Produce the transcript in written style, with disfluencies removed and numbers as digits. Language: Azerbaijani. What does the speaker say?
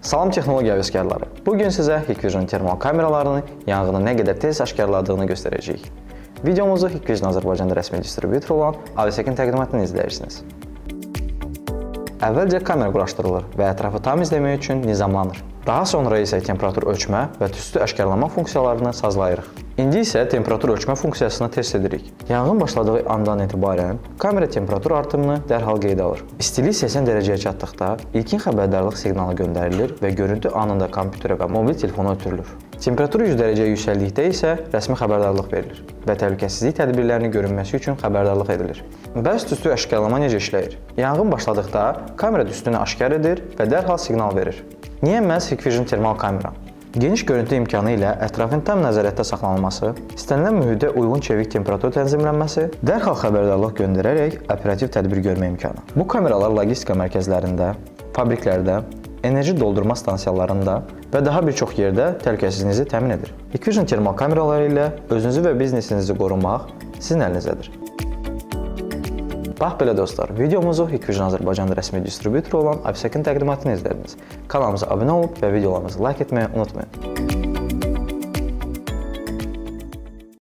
Salam texnologiya həvəskarları. Bugün sizə Hikvision termal kameralarının yanğını nə qədər tez aşkarladığını göstərəcəyik. Videomuzu Hikvision Azərbaycanda rəsmi distributor olan AVSEC-in təqdimatını izləyirsiniz. Əvvəlcə kamera quraşdırılır və ətrafı tam izləmək üçün nizamlanır. Daha sonra isə temperatur ölçmə və tüstü aşkarlama funksiyalarını sazlayırıq. İndi isə temperatur ölçmə funksiyasını test edirik. Yanğın başladığı andan etibarən kamera temperatur artımını dərhal qeydə alır. İstilik 80 dərəcəyə çatdıqda ilkin xəbərdarlıq siqnalı göndərilir və görüntü anında kompüterə və mobil telefona ötürülür. Temperatur 100 dərəcəyə yüksəldikdə isə rəsmi xəbərdarlıq verilir və təhlükəsizlik tədbirlərinin görünməsi üçün xəbərdarlıq edilir. Bəs tüstü aşkarlama necə işləyir? Yanğın başladıqda kamera tüstünü aşkar edir və dərhal siqnal verir. Niyə məhz Hikvision termal kamera? Geniş görüntü imkanı ilə ətrafın tam nəzarətdə saxlanılması, istənilən mühitə uyğun çevik temperatur tənzimlənməsi, dərhal xəbərdarlıq göndərərək operativ tədbir görmə imkanı. Bu kameralar logistika mərkəzlərində, fabriklərdə, enerji doldurma stansiyalarında və daha bir çox yerdə təhlükəsizliyinizi təmin edir. Hikvision termal kameraları ilə özünüzü və biznesinizi qorumaq sizin əlinizdədir. Bax belə dostlar, videomuzu Hikvision Azərbaycanda rəsmi distributor olan AVSEC-in təqdimatını izlədiniz. Kanalımıza abunə olub və videolarımızı like etməyi unutmayın.